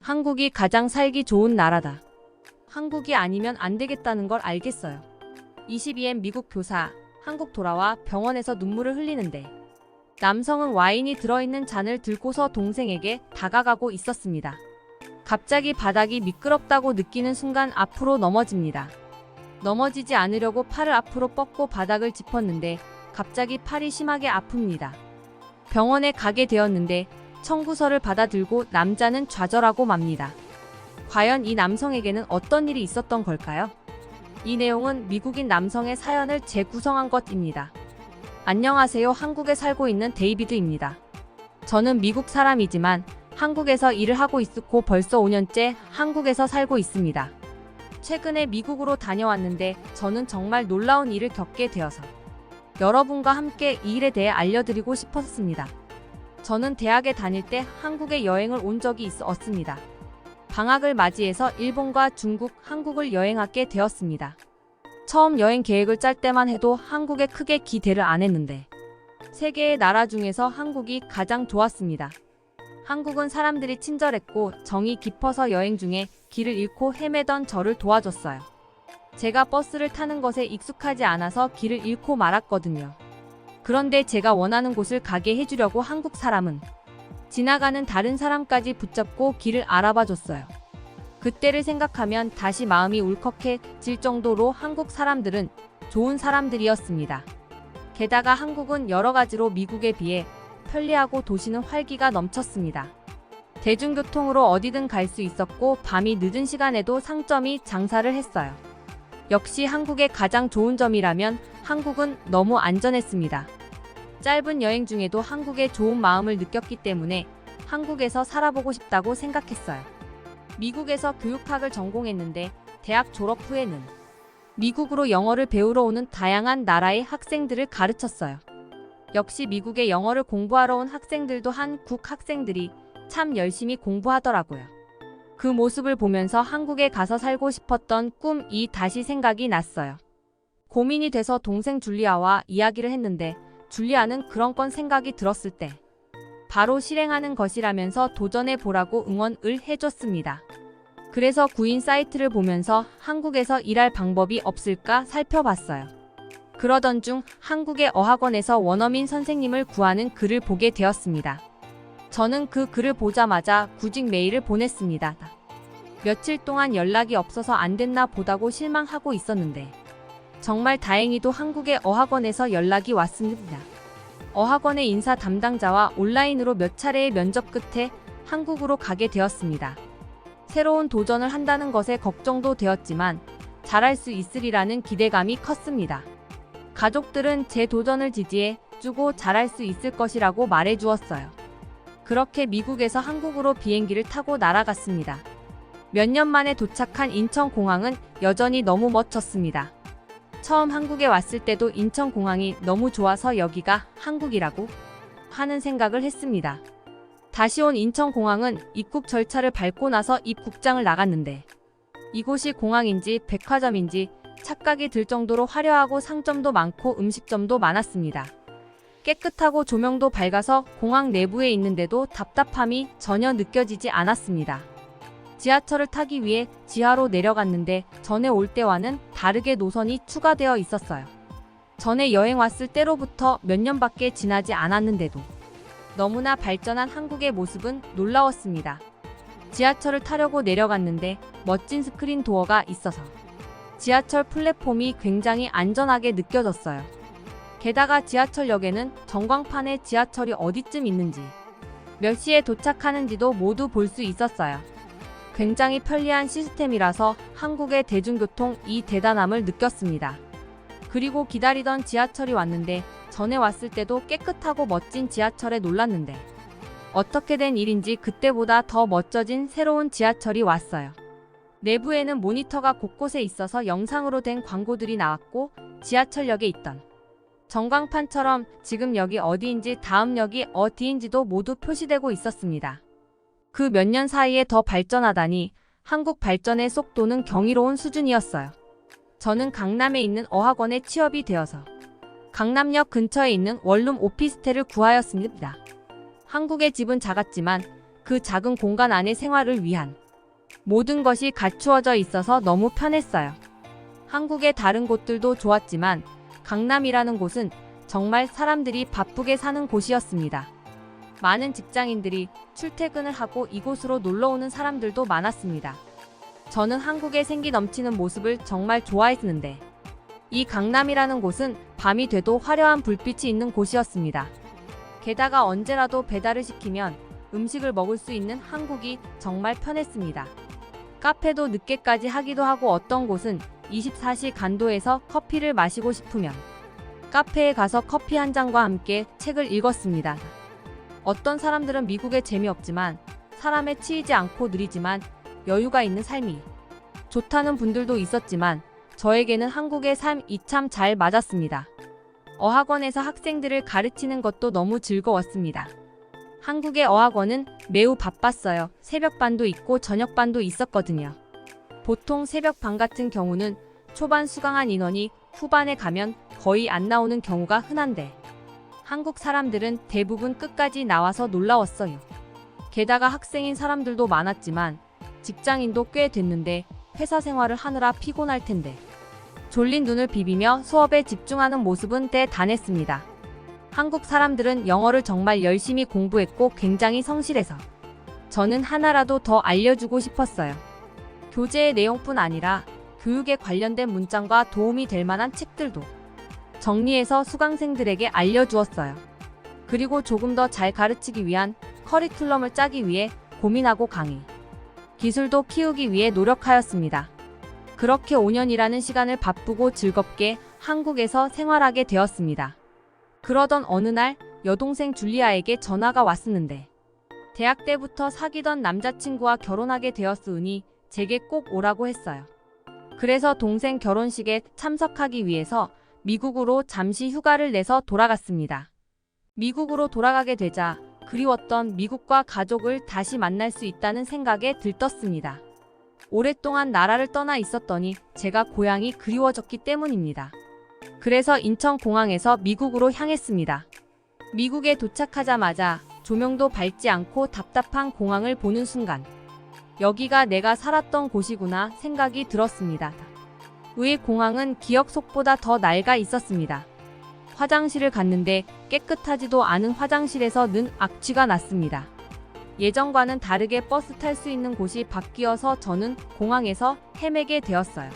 한국이 가장 살기 좋은 나라다. 한국이 아니면 안 되겠다는 걸 알겠어요. 22엔 미국 교사, 한국 돌아와 병원에서 눈물을 흘리는데 남성은 와인이 들어있는 잔을 들고서 동생에게 다가가고 있었습니다. 갑자기 바닥이 미끄럽다고 느끼는 순간 앞으로 넘어집니다. 넘어지지 않으려고 팔을 앞으로 뻗고 바닥을 짚었는데 갑자기 팔이 심하게 아픕니다. 병원에 가게 되었는데 청구서를 받아들고 남자는 좌절하고 맙니다. 과연 이 남성에게는 어떤 일이 있었던 걸까요? 이 내용은 미국인 남성의 사연을 재구성한 것입니다. 안녕하세요. 한국에 살고 있는 데이비드입니다. 저는 미국 사람이지만 한국에서 일을 하고 있고 벌써 5년째 한국에서 살고 있습니다. 최근에 미국으로 다녀왔는데 저는 정말 놀라운 일을 겪게 되어서 여러분과 함께 이 일에 대해 알려드리고 싶었습니다. 저는 대학에 다닐 때 한국에 여행을 온 적이 있었습니다. 방학을 맞이해서 일본과 중국, 한국을 여행하게 되었습니다. 처음 여행 계획을 짤 때만 해도 한국에 크게 기대를 안 했는데 세 개의 나라 중에서 한국이 가장 좋았습니다. 한국은 사람들이 친절했고 정이 깊어서 여행 중에 길을 잃고 헤매던 저를 도와줬어요. 제가 버스를 타는 것에 익숙하지 않아서 길을 잃고 말았거든요. 그런데 제가 원하는 곳을 가게 해주려고 한국 사람은 지나가는 다른 사람까지 붙잡고 길을 알아봐 줬어요. 그때를 생각하면 다시 마음이 울컥해질 정도로 한국 사람들은 좋은 사람들이었습니다. 게다가 한국은 여러 가지로 미국에 비해 편리하고 도시는 활기가 넘쳤습니다. 대중교통으로 어디든 갈 수 있었고 밤이 늦은 시간에도 상점이 장사를 했어요. 역시 한국의 가장 좋은 점이라면 한국은 너무 안전했습니다. 짧은 여행 중에도 한국의 좋은 마음을 느꼈기 때문에 한국에서 살아보고 싶다고 생각했어요. 미국에서 교육학을 전공했는데 대학 졸업 후에는 미국으로 영어를 배우러 오는 다양한 나라의 학생들을 가르쳤어요. 역시 미국에 영어를 공부하러 온 학생들도 한국 학생들이 참 열심히 공부하더라고요. 그 모습을 보면서 한국에 가서 살고 싶었던 꿈이 다시 생각이 났어요. 고민이 돼서 동생 줄리아와 이야기를 했는데 줄리아는 그런 건 생각이 들었을 때 바로 실행하는 것이라면서 도전해 보라고 응원을 해줬습니다. 그래서 구인 사이트를 보면서 한국에서 일할 방법이 없을까 살펴봤어요. 그러던 중 한국의 어학원에서 원어민 선생님을 구하는 글을 보게 되었습니다. 저는 그 글을 보자마자 구직 메일을 보냈습니다. 며칠 동안 연락이 없어서 안 됐나 보다고 실망하고 있었는데 정말 다행히도 한국의 어학원에서 연락이 왔습니다. 어학원의 인사 담당자와 온라인으로 몇 차례의 면접 끝에 한국으로 가게 되었습니다. 새로운 도전을 한다는 것에 걱정도 되었지만 잘할 수 있으리라는 기대감이 컸습니다. 가족들은 제 도전을 지지해 주고 잘할 수 있을 것이라고 말해 주었어요. 그렇게 미국에서 한국으로 비행기를 타고 날아갔습니다. 몇 년 만에 도착한 인천공항은 여전히 너무 멋졌습니다. 처음 한국에 왔을 때도 인천공항이 너무 좋아서 여기가 한국이라고 하는 생각을 했습니다. 다시 온 인천공항은 입국 절차를 밟고 나서 입국장을 나갔는데 이곳이 공항인지 백화점인지 착각이 들 정도로 화려하고 상점도 많고 음식점도 많았습니다. 깨끗하고 조명도 밝아서 공항 내부에 있는데도 답답함이 전혀 느껴지지 않았습니다. 지하철을 타기 위해 지하로 내려갔는데 전에 올 때와는 다르게 노선이 추가되어 있었어요. 전에 여행 왔을 때로부터 몇 년밖에 지나지 않았는데도 너무나 발전한 한국의 모습은 놀라웠습니다. 지하철을 타려고 내려갔는데 멋진 스크린 도어가 있어서 지하철 플랫폼이 굉장히 안전하게 느껴졌어요. 게다가 지하철역에는 전광판에 지하철이 어디쯤 있는지 몇 시에 도착하는지도 모두 볼 수 있었어요. 굉장히 편리한 시스템이라서 한국의 대중교통이 대단함을 느꼈습니다. 그리고 기다리던 지하철이 왔는데 전에 왔을 때도 깨끗하고 멋진 지하철에 놀랐는데 어떻게 된 일인지 그때보다 더 멋져진 새로운 지하철이 왔어요. 내부에는 모니터가 곳곳에 있어서 영상으로 된 광고들이 나왔고 지하철역에 있던 전광판처럼 지금 역이 어디인지 다음 역이 어디인지도 모두 표시되고 있었습니다. 그 몇 년 사이에 더 발전하다니 한국 발전의 속도는 경이로운 수준이었어요. 저는 강남에 있는 어학원에 취업이 되어서 강남역 근처에 있는 원룸 오피스텔을 구하였습니다. 한국의 집은 작았지만 그 작은 공간 안의 생활을 위한 모든 것이 갖추어져 있어서 너무 편했어요. 한국의 다른 곳들도 좋았지만 강남이라는 곳은 정말 사람들이 바쁘게 사는 곳이었습니다. 많은 직장인들이 출퇴근을 하고 이곳으로 놀러 오는 사람들도 많았습니다. 저는 한국의 생기 넘치는 모습을 정말 좋아했는데 이 강남이라는 곳은 밤이 돼도 화려한 불빛이 있는 곳이었습니다. 게다가 언제라도 배달을 시키면 음식을 먹을 수 있는 한국이 정말 편했습니다. 카페도 늦게까지 하기도 하고 어떤 곳은 24시 간도에서 커피를 마시고 싶으면 카페에 가서 커피 한 잔과 함께 책을 읽었습니다. 어떤 사람들은 미국에 재미없지만 사람에 치이지 않고 느리지만 여유가 있는 삶이 좋다는 분들도 있었지만 저에게는 한국의 삶이 참 잘 맞았습니다. 어학원에서 학생들을 가르치는 것도 너무 즐거웠습니다. 한국의 어학원은 매우 바빴어요. 새벽반도 있고 저녁반도 있었거든요. 보통 새벽반 같은 경우는 초반 수강한 인원이 후반에 가면 거의 안 나오는 경우가 흔한데 한국 사람들은 대부분 끝까지 나와서 놀라웠어요. 게다가 학생인 사람들도 많았지만 직장인도 꽤 됐는데 회사 생활을 하느라 피곤할 텐데 졸린 눈을 비비며 수업에 집중하는 모습은 대단했습니다. 한국 사람들은 영어를 정말 열심히 공부했고 굉장히 성실해서 저는 하나라도 더 알려주고 싶었어요. 교재의 내용뿐 아니라 교육에 관련된 문장과 도움이 될 만한 책들도 정리해서 수강생들에게 알려주었어요. 그리고 조금 더 잘 가르치기 위한 커리큘럼을 짜기 위해 고민하고 강의, 기술도 키우기 위해 노력하였습니다. 그렇게 5년이라는 시간을 바쁘고 즐겁게 한국에서 생활하게 되었습니다. 그러던 어느 날 여동생 줄리아에게 전화가 왔었는데 대학 때부터 사귀던 남자친구와 결혼하게 되었으니 제게 꼭 오라고 했어요. 그래서 동생 결혼식에 참석하기 위해서 미국으로 잠시 휴가를 내서 돌아갔습니다. 미국으로 돌아가게 되자 그리웠던 미국과 가족을 다시 만날 수 있다는 생각에 들떴습니다. 오랫동안 나라를 떠나 있었더니 제가 고향이 그리워졌기 때문입니다. 그래서 인천공항에서 미국으로 향했습니다. 미국에 도착하자마자 조명도 밝지 않고 답답한 공항을 보는 순간 여기가 내가 살았던 곳이구나 생각이 들었습니다. 의 공항은 기억 속보다 더 낡아 있었습니다. 화장실을 갔는데 깨끗하지도 않은 화장실에서 는 악취가 났습니다. 예전과는 다르게 버스 탈 수 있는 곳이 바뀌어서 저는 공항에서 헤매게 되었어요.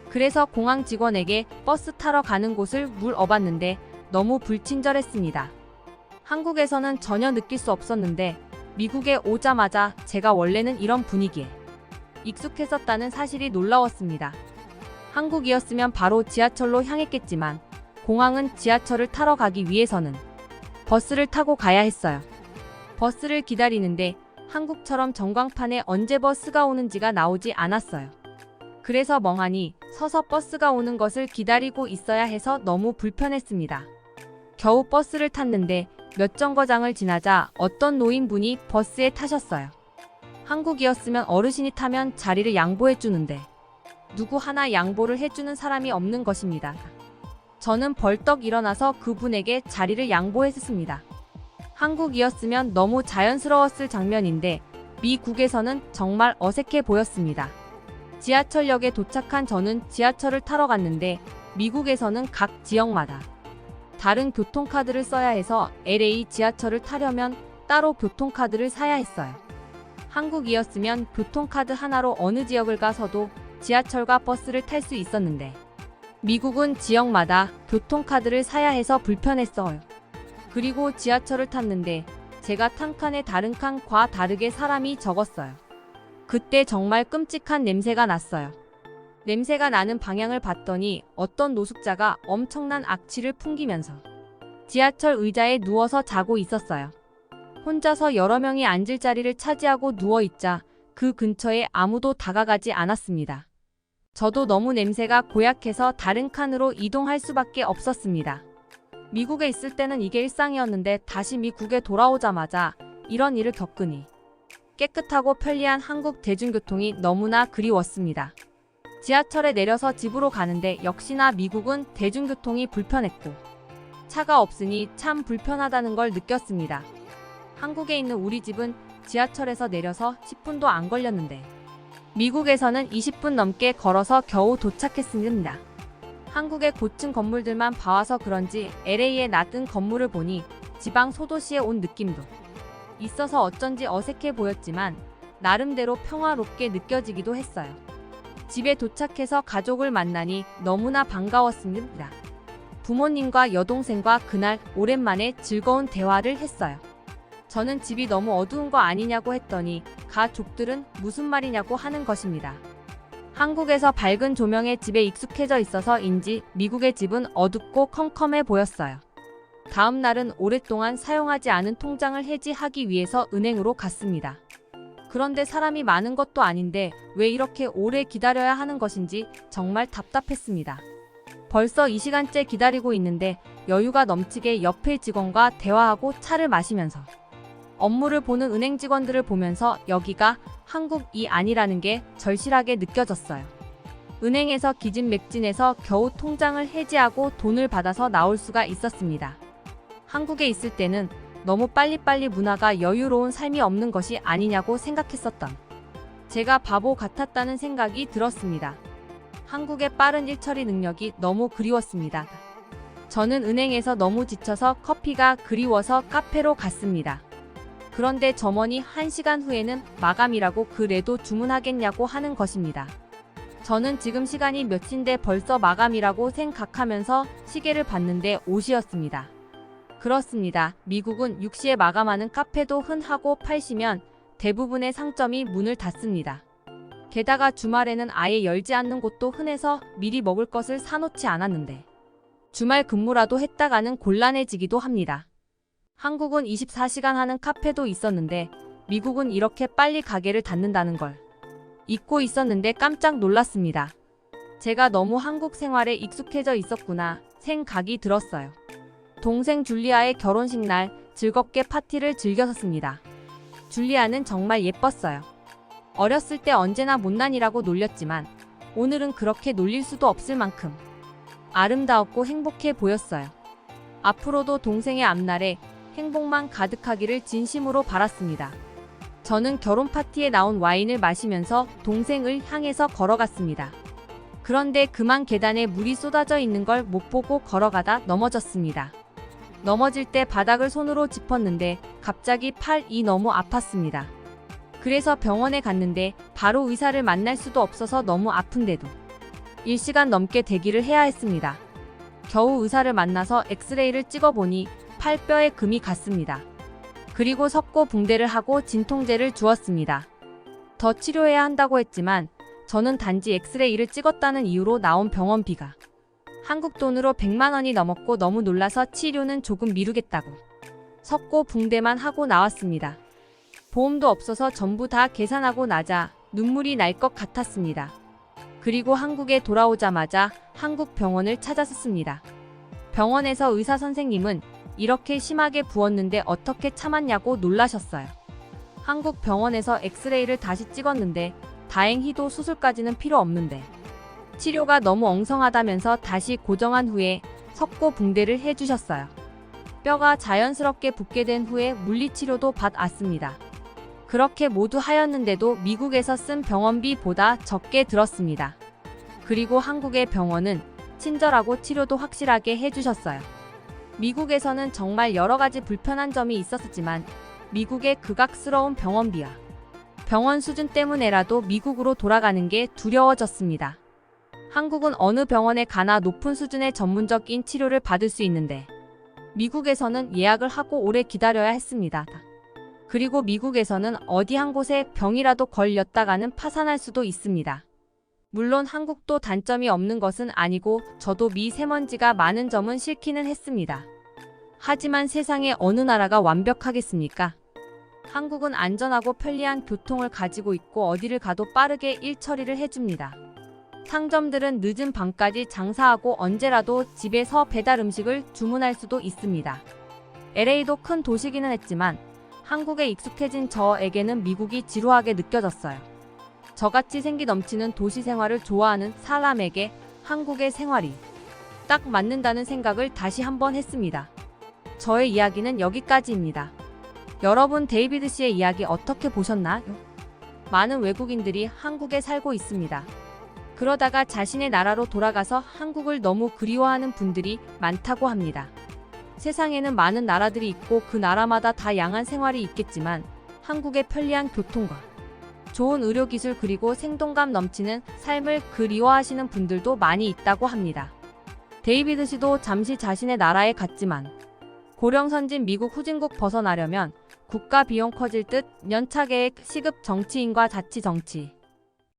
그래서 공항 직원에게 버스 타러 가는 곳을 물어봤는데 너무 불친절했습니다. 한국에서는 전혀 느낄 수 없었는데 미국에 오자마자 제가 원래는 이런 분위기에 익숙했었다는 사실이 놀라웠습니다. 한국이었으면 바로 지하철로 향했겠지만 공항은 지하철을 타러 가기 위해서는 버스를 타고 가야 했어요. 버스를 기다리는데 한국처럼 전광판에 언제 버스가 오는지가 나오지 않았어요. 그래서 멍하니 서서 버스가 오는 것을 기다리고 있어야 해서 너무 불편했습니다. 겨우 버스를 탔는데 몇 정거장을 지나자 어떤 노인분이 버스에 타셨어요. 한국이었으면 어르신이 타면 자리를 양보해 주는데 누구 하나 양보를 해주는 사람이 없는 것입니다. 저는 벌떡 일어나서 그분에게 자리를 양보했습니다. 한국이었으면 너무 자연스러웠을 장면인데 미국에서는 정말 어색해 보였습니다. 지하철역에 도착한 저는 지하철을 타러 갔는데 미국에서는 각 지역마다 다른 교통카드를 써야 해서 LA 지하철을 타려면 따로 교통카드를 사야 했어요. 한국이었으면 교통카드 하나로 어느 지역을 가서도 지하철과 버스를 탈 수 있었는데 미국은 지역마다 교통카드를 사야 해서 불편했어요. 그리고 지하철을 탔는데 제가 탄 칸에 다른 칸과 다르게 사람이 적었어요. 그때 정말 끔찍한 냄새가 났어요. 냄새가 나는 방향을 봤더니 어떤 노숙자가 엄청난 악취를 풍기면서 지하철 의자에 누워서 자고 있었어요. 혼자서 여러 명이 앉을 자리를 차지하고 누워있자 그 근처에 아무도 다가가지 않았습니다. 저도 너무 냄새가 고약해서 다른 칸으로 이동할 수밖에 없었습니다. 미국에 있을 때는 이게 일상이었는데 다시 미국에 돌아오자마자 이런 일을 겪으니 깨끗하고 편리한 한국 대중교통이 너무나 그리웠습니다. 지하철에 내려서 집으로 가는데 역시나 미국은 대중교통이 불편했고 차가 없으니 참 불편하다는 걸 느꼈습니다. 한국에 있는 우리 집은 지하철에서 내려서 10분도 안 걸렸는데 미국에서는 20분 넘게 걸어서 겨우 도착했습니다. 한국의 고층 건물들만 봐와서 그런지 LA의 낮은 건물을 보니 지방 소도시에 온 느낌도 있어서 어쩐지 어색해 보였지만 나름대로 평화롭게 느껴지기도 했어요. 집에 도착해서 가족을 만나니 너무나 반가웠습니다. 부모님과 여동생과 그날 오랜만에 즐거운 대화를 했어요. 저는 집이 너무 어두운 거 아니냐고 했더니 가족들은 무슨 말이냐고 하는 것입니다. 한국에서 밝은 조명에 집에 익숙해져 있어서인지 미국의 집은 어둡고 컴컴해 보였어요. 다음 날은 오랫동안 사용하지 않은 통장을 해지하기 위해서 은행으로 갔습니다. 그런데 사람이 많은 것도 아닌데 왜 이렇게 오래 기다려야 하는 것인지 정말 답답했습니다. 벌써 2시간째 기다리고 있는데 여유가 넘치게 옆에 직원과 대화하고 차를 마시면서 업무를 보는 은행 직원들을 보면서 여기가 한국이 아니라는 게 절실하게 느껴졌어요. 은행에서 기진맥진해서 겨우 통장을 해지하고 돈을 받아서 나올 수가 있었습니다. 한국에 있을 때는 너무 빨리빨리 문화가 여유로운 삶이 없는 것이 아니냐고 생각했었던 제가 바보 같았다는 생각이 들었습니다. 한국의 빠른 일처리 능력이 너무 그리웠습니다. 저는 은행에서 너무 지쳐서 커피가 그리워서 카페로 갔습니다. 그런데 점원이 1시간 후에는 마감이라고 그래도 주문하겠냐고 하는 것입니다. 저는 지금 시간이 몇 시인데 벌써 마감이라고 생각하면서 시계를 봤는데 5시였습니다. 그렇습니다. 미국은 6시에 마감하는 카페도 흔하고 8시면 대부분의 상점이 문을 닫습니다. 게다가 주말에는 아예 열지 않는 곳도 흔해서 미리 먹을 것을 사놓지 않았는데 주말 근무라도 했다가는 곤란해지기도 합니다. 한국은 24시간 하는 카페도 있었는데 미국은 이렇게 빨리 가게를 닫는다는 걸 잊고 있었는데 깜짝 놀랐습니다. 제가 너무 한국 생활에 익숙해져 있었구나 생각이 들었어요. 동생 줄리아의 결혼식 날 즐겁게 파티를 즐겼었습니다. 줄리아는 정말 예뻤어요. 어렸을 때 언제나 못난이라고 놀렸지만 오늘은 그렇게 놀릴 수도 없을 만큼 아름다웠고 행복해 보였어요. 앞으로도 동생의 앞날에 행복만 가득하기를 진심으로 바랐습니다. 저는 결혼 파티에 나온 와인을 마시면서 동생을 향해서 걸어갔습니다. 그런데 그만 계단에 물이 쏟아져 있는 걸 못 보고 걸어가다 넘어졌습니다. 넘어질 때 바닥을 손으로 짚었는데 갑자기 팔이 너무 아팠습니다. 그래서 병원에 갔는데 바로 의사를 만날 수도 없어서 너무 아픈데도 1시간 넘게 대기를 해야 했습니다. 겨우 의사를 만나서 엑스레이를 찍어보니 팔뼈에 금이 갔습니다. 그리고 석고 붕대를 하고 진통제를 주었습니다. 더 치료해야 한다고 했지만 저는 단지 엑스레이를 찍었다는 이유로 나온 병원비가 한국 돈으로 100만 원이 넘었고 너무 놀라서 치료는 조금 미루겠다고 석고 붕대만 하고 나왔습니다. 보험도 없어서 전부 다 계산하고 나자 눈물이 날 것 같았습니다. 그리고 한국에 돌아오자마자 한국 병원을 찾았습니다. 병원에서 의사 선생님은 이렇게 심하게 부었는데 어떻게 참았냐고 놀라셨어요. 한국 병원에서 엑스레이를 다시 찍었는데 다행히도 수술까지는 필요 없는데 치료가 너무 엉성하다면서 다시 고정한 후에 석고 붕대를 해주셨어요. 뼈가 자연스럽게 붙게 된 후에 물리치료도 받았습니다. 그렇게 모두 하였는데도 미국에서 쓴 병원비보다 적게 들었습니다. 그리고 한국의 병원은 친절하고 치료도 확실하게 해주셨어요. 미국에서는 정말 여러 가지 불편한 점이 있었지만 미국의 극악스러운 병원비와 병원 수준 때문에라도 미국으로 돌아가는 게 두려워졌습니다. 한국은 어느 병원에 가나 높은 수준의 전문적인 치료를 받을 수 있는데 미국에서는 예약을 하고 오래 기다려야 했습니다. 그리고 미국에서는 어디 한 곳에 병이라도 걸렸다가는 파산할 수도 있습니다. 물론 한국도 단점이 없는 것은 아니고 저도 미세먼지가 많은 점은 싫기는 했습니다. 하지만 세상에 어느 나라가 완벽하겠습니까? 한국은 안전하고 편리한 교통을 가지고 있고 어디를 가도 빠르게 일 처리를 해줍니다. 상점들은 늦은 밤까지 장사하고 언제라도 집에서 배달 음식을 주문할 수도 있습니다. LA도 큰 도시기는 했지만 한국에 익숙해진 저에게는 미국이 지루하게 느껴졌어요. 저같이 생기 넘치는 도시 생활을 좋아하는 사람에게 한국의 생활이 딱 맞는다는 생각을 다시 한번 했습니다. 저의 이야기는 여기까지입니다. 여러분 데이비드 씨의 이야기 어떻게 보셨나요? 많은 외국인들이 한국에 살고 있습니다. 그러다가 자신의 나라로 돌아가서 한국을 너무 그리워하는 분들이 많다고 합니다. 세상에는 많은 나라들이 있고 그 나라마다 다양한 생활이 있겠지만 한국의 편리한 교통과 좋은 의료기술 그리고 생동감 넘치는 삶을 그리워하시는 분들도 많이 있다고 합니다. 데이비드 씨도 잠시 자신의 나라에 갔지만 고령선진 미국 후진국 벗어나려면 국가 비용 커질 듯 연차계획 시급 정치인과 자치 정치